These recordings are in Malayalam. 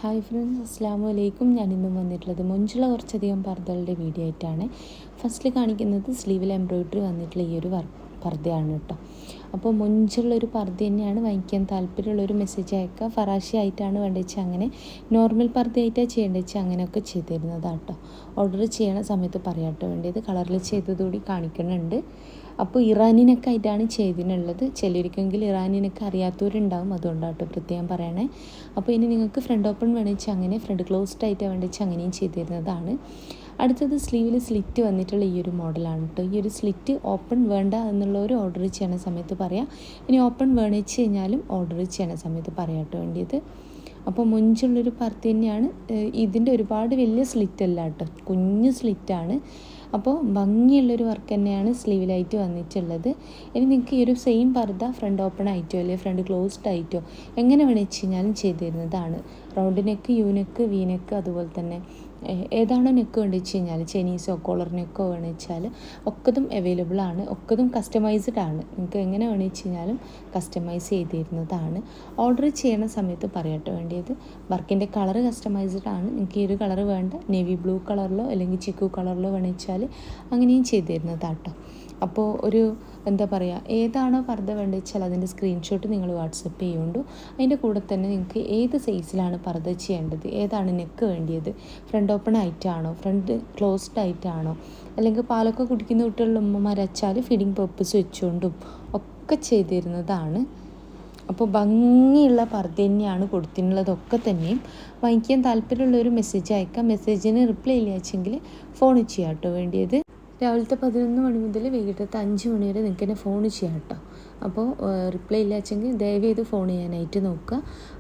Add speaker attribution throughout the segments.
Speaker 1: ഹായ് ഫ്രണ്ട്സ്, അസ്സാം വലൈക്കും. ഞാനിന്നും വന്നിട്ടുള്ളത് മൊഞ്ചുള്ള കുറച്ചധികം പർദ്ദകളുടെ വീഡിയോ ആയിട്ടാണ്. ഫസ്റ്റിൽ കാണിക്കുന്നത് സ്ലീവിൽ എംബ്രോയ്ഡറി വന്നിട്ടുള്ള ഈ ഒരു പർദ്ദയാണ് കേട്ടോ. അപ്പോൾ മൊഞ്ചുള്ളൊരു പർദ്ദ തന്നെയാണ്. വാങ്ങിക്കാൻ താല്പര്യമുള്ളൊരു മെസ്സേജ് അയക്കുക. ഫറാഷി ആയിട്ടാണ് വേണ്ടത് വെച്ചാൽ അങ്ങനെ, നോർമൽ പർദ്ദയായിട്ടാണ് ചെയ്യേണ്ടത് വെച്ചാൽ അങ്ങനെയൊക്കെ ചെയ്ത് തരുന്നതാണ് കേട്ടോ. ഓർഡർ ചെയ്യണ സമയത്ത് പറയാട്ടോ വേണ്ടിയത്. കളറിൽ ചെയ്തതുകൂടി കാണിക്കുന്നുണ്ട്. അപ്പോൾ ഇറാനിനൊക്കെ ആയിട്ടാണ് ചെയ്തിട്ടുള്ളത്. ചിലർക്കെങ്കിലും ഇറാനിനൊക്കെ അറിയാത്തവരുണ്ടാവും, അതുകൊണ്ടാണ് കേട്ടോ പ്രത്യേകം പറയണേ. അപ്പോൾ ഇനി നിങ്ങൾക്ക് ഫ്രണ്ട് ഓപ്പൺ വേണമെങ്കിൽ അങ്ങനെ, ഫ്രണ്ട് ക്ലോസ്ഡ് ആയിട്ട് വേണമെങ്കിൽ അങ്ങനെയും ചെയ്ത് തരുന്നതാണ്. അടുത്തത് സ്ലീവിൽ സ്ലിറ്റ് വന്നിട്ടുള്ള ഈ ഒരു മോഡലാണ് കേട്ടോ. ഈ ഒരു സ്ലിറ്റ് ഓപ്പൺ വേണ്ട എന്നുള്ളവർ ഓർഡർ ചെയ്യണ സമയത്ത് പറയാം. ഇനി ഓപ്പൺ വേണിച്ച് കഴിഞ്ഞാലും ഓർഡർ ചെയ്യണ സമയത്ത് പറയാം കേട്ടോ വേണ്ടിയത്. അപ്പോൾ മൊഞ്ചുള്ളൊരു പർദ്ദ തന്നെയാണ്. ഇതിൻ്റെ ഒരുപാട് വലിയ സ്ലിറ്റ് അല്ല കേട്ടോ, കുഞ്ഞു സ്ലിറ്റാണ്. അപ്പോൾ ഭംഗിയുള്ളൊരു വർക്ക് തന്നെയാണ് സ്ലീവിലായിട്ട് വന്നിട്ടുള്ളത്. ഇനി നിങ്ങൾക്ക് ഈ ഒരു സെയിം പർദ്ദ ഫ്രണ്ട് ഓപ്പൺ ആയിട്ടോ അല്ലെങ്കിൽ ഫ്രണ്ട് ക്ലോസ്ഡ് ആയിട്ടോ എങ്ങനെ വേണമെന്ന് കഴിഞ്ഞാലും ചെയ്ത് തരുന്നതാണ്. Round neck, U neck, V neck, അതുപോലെ തന്നെ ഏതാണോ നെക്ക് വേണ്ടി വെച്ച് കഴിഞ്ഞാൽ ചൈനീസോ കോളർ നെക്കോ വേണമെന്ന് വെച്ചാൽ ഒക്കതും അവൈലബിൾ ആണ്. ഒക്കതും കസ്റ്റമൈസ്ഡ് ആണ്. നിങ്ങൾക്ക് എങ്ങനെ വേണമെന്ന് വെച്ച് കഴിഞ്ഞാലും കസ്റ്റമൈസ് ചെയ്ത് തരുന്നതാണ്. ഓർഡർ ചെയ്യണ സമയത്ത് പറയട്ടോ വേണ്ടിയത്. വർക്കിൻ്റെ കളർ കസ്റ്റമൈസ്ഡ് ആണ്. നിങ്ങൾക്ക് ഈ ഒരു കളർ വേണ്ട, നേവി ബ്ലൂ കളറിലോ അല്ലെങ്കിൽ ചിക്കു കളറിലോ വേണമെന്ന് വെച്ചാൽ അങ്ങനെയും ചെയ്ത് തരുന്നതാട്ടോ. അപ്പോൾ ഒരു എന്താ പറയുക, ഏതാണോ പർദ്ദ വേണ്ടത് വെച്ചാൽ അതിൻ്റെ സ്ക്രീൻഷോട്ട് നിങ്ങൾ വാട്സപ്പ് ചെയ്യുകൊണ്ടു. അതിൻ്റെ കൂടെ തന്നെ നിങ്ങൾക്ക് ഏത് സൈസിലാണ് പർദ്ദ ചെയ്യേണ്ടത്, ഏതാണ് നെക്ക് വേണ്ടിയത്, ഫ്രണ്ട് ഓപ്പൺ ആയിട്ടാണോ ഫ്രണ്ട് ക്ലോസ്ഡ് ആയിട്ടാണോ, അല്ലെങ്കിൽ പാലൊക്കെ കുടിക്കുന്ന കുട്ടികളുടെ ഉമ്മമാർ വെച്ചാൽ ഫീഡിങ് പർപ്പസ് വെച്ചുകൊണ്ടും ഒക്കെ ചെയ്ത് തരുന്നതാണ്. അപ്പോൾ ഭംഗിയുള്ള പർദ്ദ തന്നെയാണ് കൊടുത്തിട്ടുള്ളതൊക്കെ തന്നെയും. വാങ്ങിക്കാൻ താല്പര്യമുള്ളൊരു മെസ്സേജ് അയക്കാം. മെസ്സേജിന് റിപ്ലൈ ഇല്ല വെച്ചെങ്കിൽ ഫോൺ ചെയ്യാം കേട്ടോ വേണ്ടിയത്. രാവിലത്തെ 11 മണി മുതൽ വൈകിട്ടത്തെ 5 മണി വരെ നിങ്ങൾക്ക് എന്നെ ഫോൺ ചെയ്യാം കേട്ടോ. അപ്പോൾ റിപ്ലൈ ഇല്ല വെച്ചെങ്കിൽ ദയവ് ചെയ്ത് ഫോൺ ചെയ്യാനായിട്ട് നോക്കുക.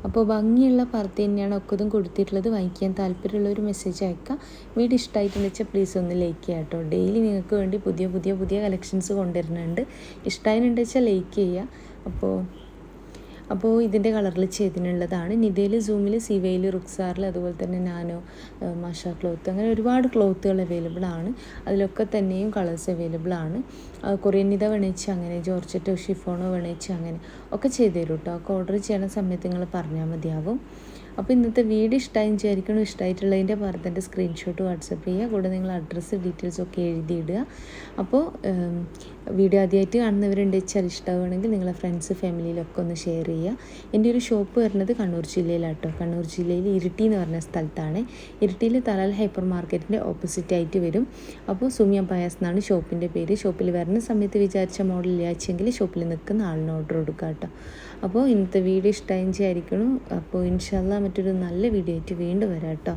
Speaker 1: അപ്പോൾ ഭംഗിയുള്ള പർദ്ദ തന്നെയാണ് ഒക്കതും കൊടുത്തിട്ടുള്ളത്. വാങ്ങിക്കാൻ താല്പര്യമുള്ളൊരു മെസ്സേജ് അയക്കുക. വീഡിയോ ഇഷ്ടമായിട്ടുണ്ടെന്ന് വെച്ചാൽ പ്ലീസ് ഒന്ന് ലൈക്ക് ചെയ്യാം കേട്ടോ. ഡെയിലി നിങ്ങൾക്ക് വേണ്ടി പുതിയ കളക്ഷൻസ് കൊണ്ടുവരുന്നുണ്ട്. ഇഷ്ടമായിട്ടുണ്ടെന്ന് വെച്ചാൽ ലൈക്ക് ചെയ്യുക. അപ്പോൾ ഇതിൻ്റെ കളറിൽ ചെയ്തിട്ടുള്ളതാണ്. നിതയിൽ, സൂമിൽ, സിവയിൽ, റുക്സാറിൽ, അതുപോലെ തന്നെ നാനോ, മാഷ ക്ലോത്ത്, അങ്ങനെ ഒരുപാട് ക്ലോത്തുകൾ അവൈലബിൾ ആണ്. അതിലൊക്കെ തന്നെയും കളേഴ്സ് അവൈലബിൾ ആണ്. കൊറിയൻ നിത വേണിച്ച് അങ്ങനെ, ജോർജറ്റോ ഷിഫോണോ വേണിച്ച് അങ്ങനെ ഒക്കെ ചെയ്ത് തരും കേട്ടോ. ഒക്കെ ഓർഡർ ചെയ്യണ സമയത്ത് നിങ്ങൾ പറഞ്ഞാൽ മതിയാവും. അപ്പോൾ ഇന്നത്തെ വീഡിയോ ഇഷ്ടമായി വിചാരിക്കണം. ഇഷ്ടമായിട്ടുള്ളതിൻ്റെ പർദ്ദൻ്റെ സ്ക്രീൻഷോട്ട് വാട്സപ്പ് ചെയ്യുക. കൂടെ നിങ്ങൾ അഡ്രസ്സ് ഡീറ്റെയിൽസൊക്കെ എഴുതിയിടുക. അപ്പോൾ വീഡിയോ ആദ്യമായിട്ട് കാണുന്നവരുണ്ട് വെച്ചാൽ ഇഷ്ടമാവുകയാണെങ്കിൽ നിങ്ങളെ ഫ്രണ്ട്സ് ഫാമിലിയിലൊക്കെ ഒന്ന് ഷെയർ ചെയ്യുക. എൻ്റെ ഒരു ഷോപ്പ് വരുന്നത് കണ്ണൂർ ജില്ലയിലാട്ടോ. കണ്ണൂർ ജില്ലയിൽ ഇരിട്ടി എന്ന് പറഞ്ഞ സ്ഥലത്താണ്. ഇരിട്ടിയിൽ തലാൽ ഹൈപ്പർ മാർക്കറ്റിൻ്റെ ഓപ്പോസിറ്റ് ആയിട്ട് വരും. അപ്പോൾ സുമിയ പായാസ് എന്നാണ് ഷോപ്പിൻ്റെ പേര്. ഷോപ്പിൽ വരുന്ന സമയത്ത് വിചാരിച്ച മോഡൽ ഇല്ലാച്ചെങ്കിൽ ഷോപ്പിൽ നിൽക്കുന്ന ആളിന് ഓർഡർ കൊടുക്കുക കേട്ടോ. അപ്പോൾ ഇന്നത്തെ വീഡിയോ ഇഷ്ടമായി വിചാരിക്കണം. അപ്പോൾ ഇൻഷാല്ലാ മറ്റൊരു നല്ല വീഡിയോ ആയിട്ട് വീണ്ടും വരാം കേട്ടോ.